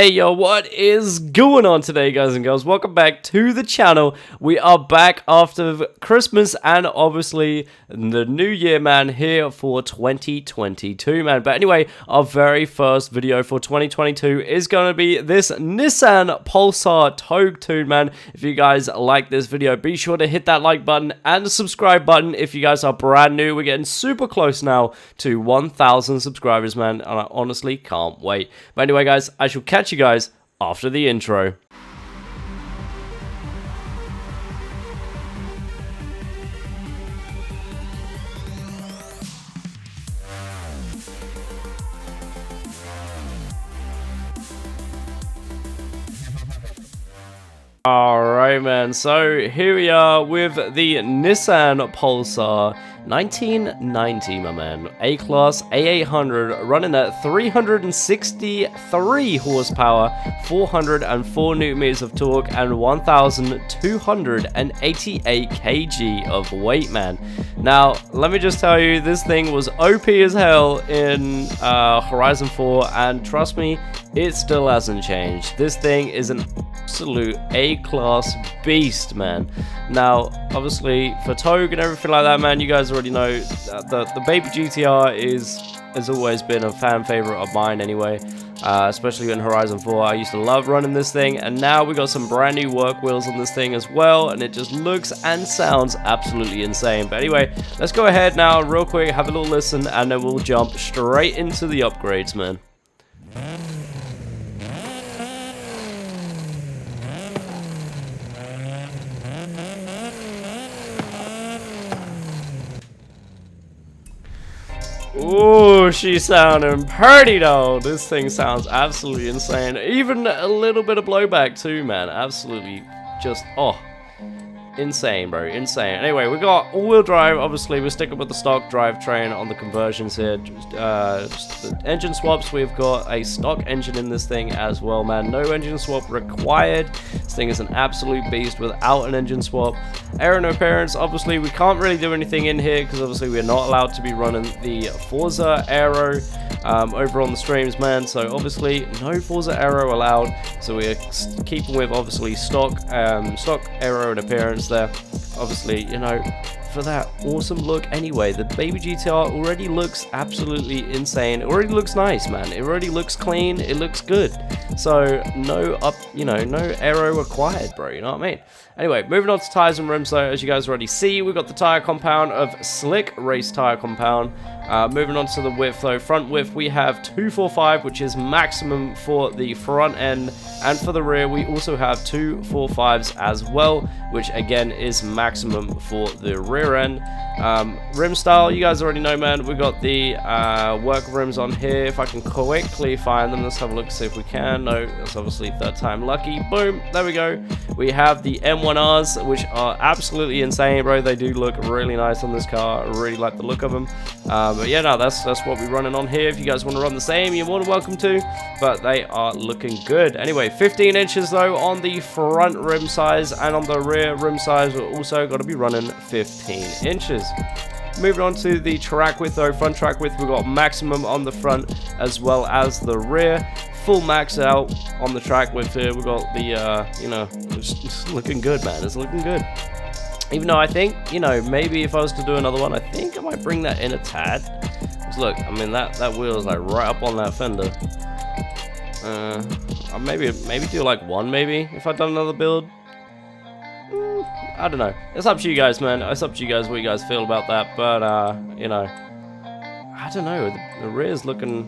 Hey yo, what is going on today, guys and girls? Welcome back to the channel. We are back after Christmas and obviously the new year, man, here for 2022, man. But anyway, our very first video for 2022 is going to be this Nissan Pulsar touge tune, man. If you guys like this video, be sure to hit that like button and the subscribe button if you guys are brand new. We're getting super close now to 1,000 subscribers, man, and I honestly can't wait. But anyway, guys, I shall catch you guys after the intro. Alright, man, so here we are with the Nissan Pulsar 1990, my man. A-Class A800 running at 363 horsepower, 404 Nm of torque, and 1,288 kg of weight, man. Now, let me just tell you, this thing was OP as hell in Horizon 4, and trust me, it still hasn't changed. This thing is an absolute A-Class beast, man. Now, obviously, for touge and everything like that, man, you guys already know the baby GTR has always been a fan favorite of mine anyway, especially in Horizon 4. I used to love running this thing, and now we got some brand new work wheels on this thing as well, and it just looks and sounds absolutely insane. But anyway, let's go ahead now real quick, have a little listen, and then we'll jump straight into the upgrades, man. Ooh, she's sounding pretty though. This thing sounds absolutely insane. Even a little bit of blowback too, man. Absolutely just, oh, insane, bro. Insane. Anyway, we got all-wheel drive. Obviously, we're sticking with the stock drivetrain on the conversions here. Just the engine swaps, we've got a stock engine in this thing as well, man. No engine swap required. This thing is an absolute beast without an engine swap. Aero no appearance, obviously we can't really do anything in here because obviously we're not allowed to be running the Forza aero over on the streams, man. So obviously no Forza aero allowed. So we're keeping with obviously stock aero and appearance there. Obviously, you know, for that awesome look anyway. The baby GTR already looks absolutely insane. It already looks nice, man. It already looks clean. It looks good. So no no aero required, bro. You know what I mean? Anyway, moving on to tires and rims. So as you guys already see, we've got the tire compound of Slick Race tire compound. Moving on to the width though, front width we have 245, which is maximum for the front end, and for the rear we also have 245s as well, which again is maximum for the rear end. Rim style, you guys already know, man. We got the work rims on here. If I can quickly find them, let's have a look, see if we can. No, that's obviously third time lucky. Boom, there we go. We have the M1Rs, which are absolutely insane, bro. They do look really nice on this car. I really like the look of them. But yeah, no, that's what we're running on here. If you guys want to run the same, you're more than welcome to, but they are looking good. Anyway, 15 inches though on the front rim size, and on the rear rim size we're also got to be running 15 inches. Moving on to the track width though, front track width we've got maximum on the front as well as the rear. Full max out on the track width here. We've got the you know, it's looking good, man. It's looking good. Even though I think, you know, maybe if I was to do another one, I think I might bring that in a tad. Because look, I mean, that wheel is like right up on that fender. I'll maybe do like one, maybe, if I'd done another build. I don't know. It's up to you guys, man. It's up to you guys what you guys feel about that. But, you know, I don't know. The rear's looking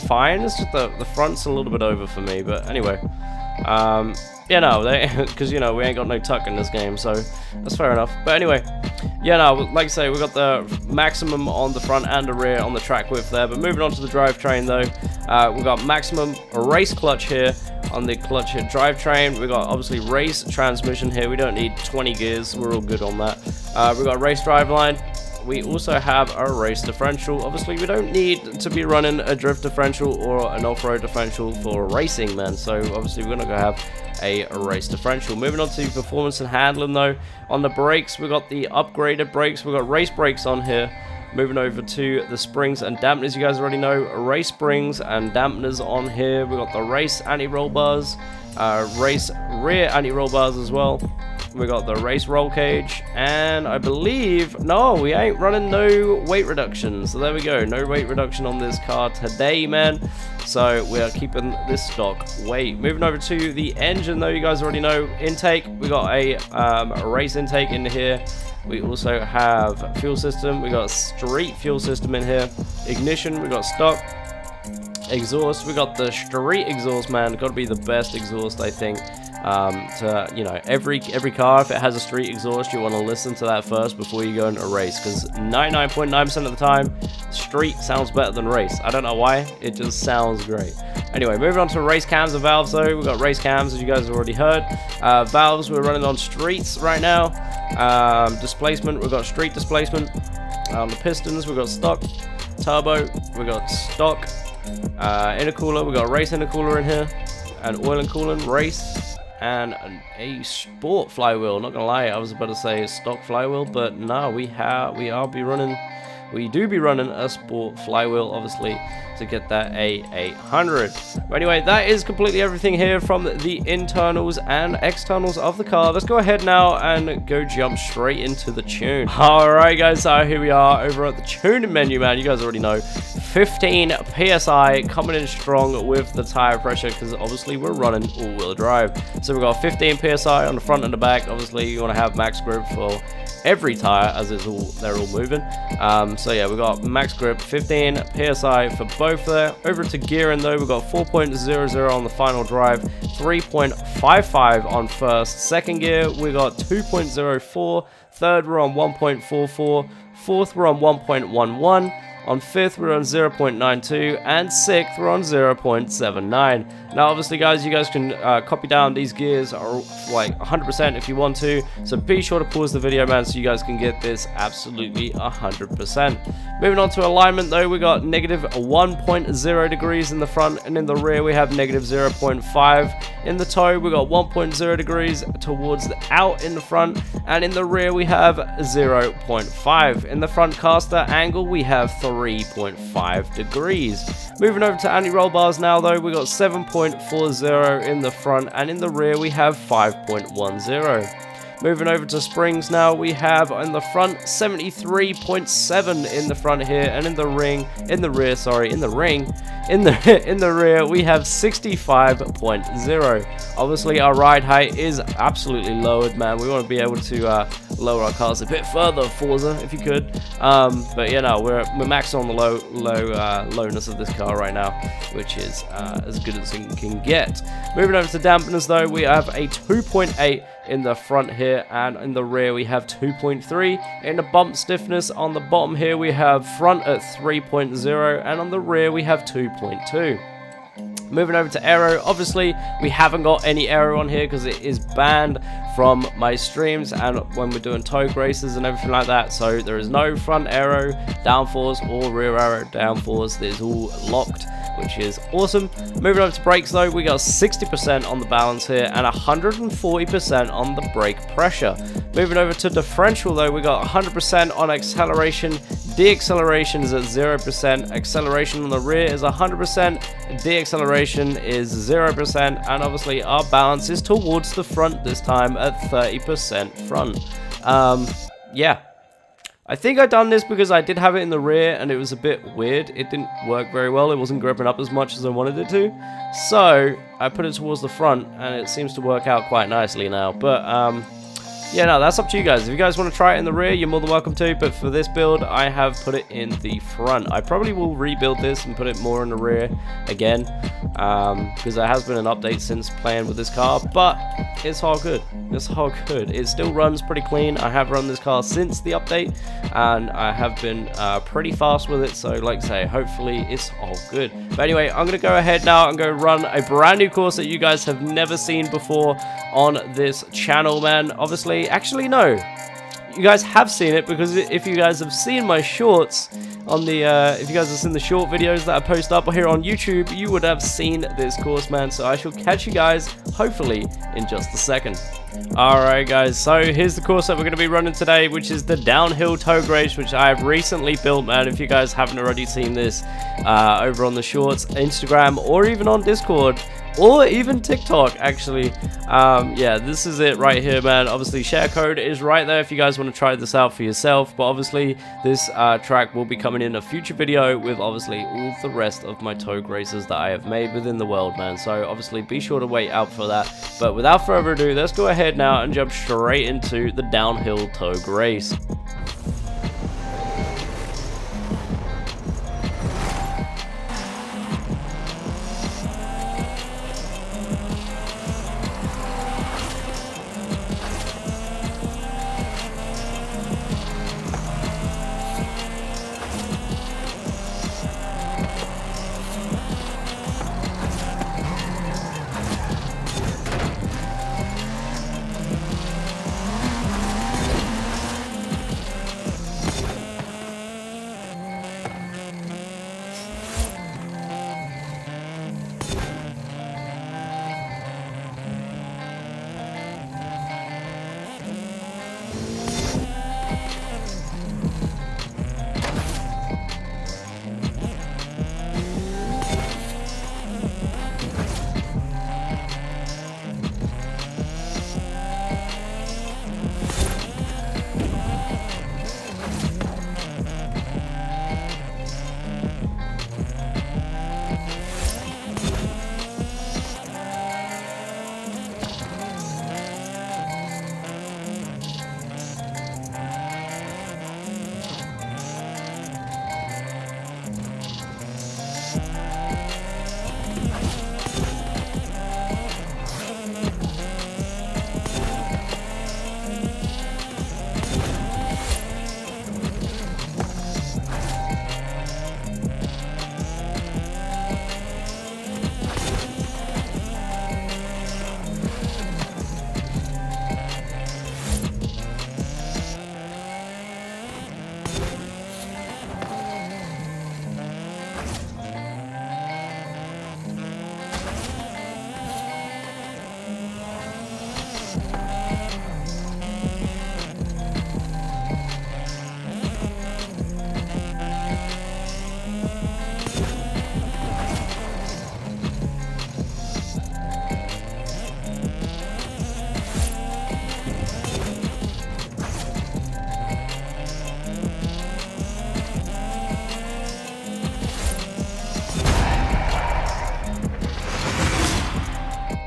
fine. It's just the front's a little bit over for me. But anyway, yeah, no, because, you know, we ain't got no tuck in this game, so that's fair enough. But anyway, yeah, no, like I say, we got the maximum on the front and the rear on the track width there. But moving on to the drivetrain, though, we've got maximum race clutch here on the clutch hit drivetrain. We've got obviously race transmission here. We don't need 20 gears. We're all good on that. We've got race driveline. We also have a race differential. Obviously, we don't need to be running a drift differential or an off-road differential for racing, man. So obviously, we're going to have a race differential. Moving on to performance and handling, though. On the brakes, we've got the upgraded brakes. We've got race brakes on here. Moving over to the springs and dampeners, you guys already know, race springs and dampeners on here. We got the race anti-roll bars, race rear anti-roll bars as well. We got the race roll cage, and I believe, no, we ain't running no weight reduction. So there we go, no weight reduction on this car today, man. So we are keeping this stock weight. Moving over to the engine though, you guys already know, intake. We got a race intake in here. We also have fuel system. We got a street fuel system in here. Ignition, we got stock. Exhaust, we got the street exhaust, man. Got to be the best exhaust, I think. To, you know, every car, if it has a street exhaust, you want to listen to that first before you go into a race, because 99.9% of the time, street sounds better than race. I don't know why, it just sounds great. Anyway, moving on to race cams and valves though. We've got race cams, as you guys have already heard. Valves, we're running on streets right now. Displacement, we've got street displacement. The pistons, we've got stock. Turbo, we've got stock. Intercooler, we've got race intercooler in here. And oil and coolant, race. And a sport flywheel. Not gonna lie, I was about to say stock flywheel, but no, we do be running a sport flywheel, obviously, to get that A800. But anyway, that is completely everything here from the internals and externals of the car. Let's go ahead now and go jump straight into the tune. Alright guys, so here we are over at the tuning menu, man. You guys already know, 15 PSI coming in strong with the tire pressure, because obviously we're running all-wheel drive. So we've got 15 PSI on the front and the back. Obviously you want to have max grip for every tire, as they're all moving. So yeah, we got max grip, 15 PSI for both there. Over to gearing though, we got 4.00 on the final drive, 3.55 on first. Second gear, we got 2.04. Third, we're on 1.44. Fourth, we're on 1.11. On fifth, we're on 0.92, and sixth, we're on 0.79. Now, obviously, guys, you guys can copy down these gears are like 100% if you want to. So be sure to pause the video, man, so you guys can get this absolutely 100%. Moving on to alignment, though, we got negative 1.0 degrees in the front, and in the rear, we have negative 0.5. In the toe, we got 1.0 degrees towards the out in the front, and in the rear, we have 0.5. In the front caster angle, we have 3.5 degrees. Moving over to anti-roll bars now though, we got 7.40 in the front, and in the rear we have 5.10. Moving over to springs now, we have in the front 73.7 in the front here, and in the rear we have 65.0. Obviously our ride height is absolutely lowered, man. We want to be able to lower our cars a bit further, Forza, if you could. But yeah, no, we're maxing on the lowness of this car right now, which is as good as it can get. Moving over to dampeners though, we have a 2.8 in the front here, and in the rear we have 2.3. In the bump stiffness on the bottom here, we have front at 3.0, and on the rear we have 2.2. Moving over to aero, obviously we haven't got any aero on here because it is banned from my streams and when we're doing touge races and everything like that. So there is no front aero downforce or rear aero downforce. It is all locked, which is awesome. Moving over to brakes though, we got 60% on the balance here and 140% on the brake pressure. Moving over to differential though, we got 100% on acceleration. Deacceleration is at 0%, acceleration on the rear is 100%, deacceleration is 0%, and obviously our balance is towards the front this time at 30% front. Yeah, I think I done this because I did have it in the rear and it was a bit weird. It didn't work very well, it wasn't gripping up as much as I wanted it to, so I put it towards the front and it seems to work out quite nicely now. But yeah, no, that's up to you guys. If you guys want to try it in the rear, you're more than welcome to, but for this build, I have put it in the front. I probably will rebuild this and put it more in the rear again, because there has been an update since playing with this car, but it's all good. It's all good. It still runs pretty clean. I have run this car since the update, and I have been pretty fast with it, so like I say, hopefully it's all good. But anyway, I'm going to go ahead now and go run a brand new course that you guys have never seen before on this channel, man. Obviously, actually no, you guys have seen it, because if you guys have seen my shorts on the, if you guys have seen the short videos that I post up here on YouTube, you would have seen this course, man. So I shall catch you guys, hopefully, in just a second. Alright guys, so here's the course that we're going to be running today, which is the downhill touge race, which I have recently built, man. If you guys haven't already seen this over on the shorts, Instagram, or even on Discord, or even TikTok, actually. Yeah, this is it right here, man. Obviously, share code is right there if you guys want to try this out for yourself. But obviously, this track will be coming in a future video with obviously all the rest of my touge races that I have made within the world, man. So obviously, be sure to wait out for that. But without further ado, let's go ahead now and jump straight into the downhill touge race.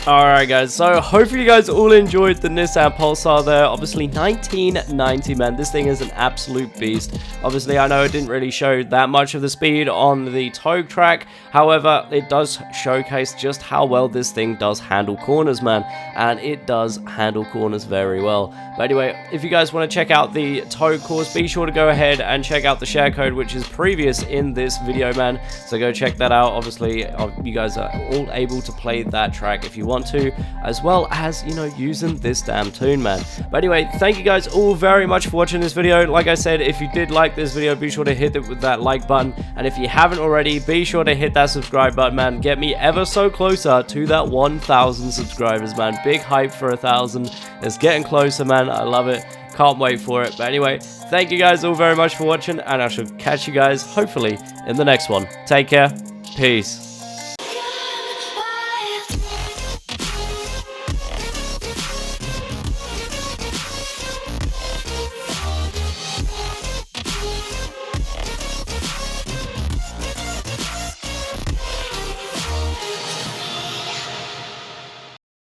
Alright guys, so hopefully you guys all enjoyed the Nissan Pulsar there. Obviously 1990, man, this thing is an absolute beast. Obviously I know it didn't really show that much of the speed on the touge track, however it does showcase just how well this thing does handle corners, man, and it does handle corners very well. But anyway, if you guys want to check out the touge course, be sure to go ahead and check out the share code, which is previous in this video, man, so go check that out. Obviously you guys are all able to play that track if you want to, as well as, you know, using this damn tune, man. But anyway, thank you guys all very much for watching this video. Like I said, if you did like this video, be sure to hit it with that like button, and if you haven't already, be sure to hit that subscribe button, man. Get me ever so closer to that 1,000 subscribers, man. Big hype for 1,000. It's getting closer, man. I love it. Can't wait for it. But anyway, thank you guys all very much for watching, and I shall catch you guys hopefully in the next one. Take care. Peace.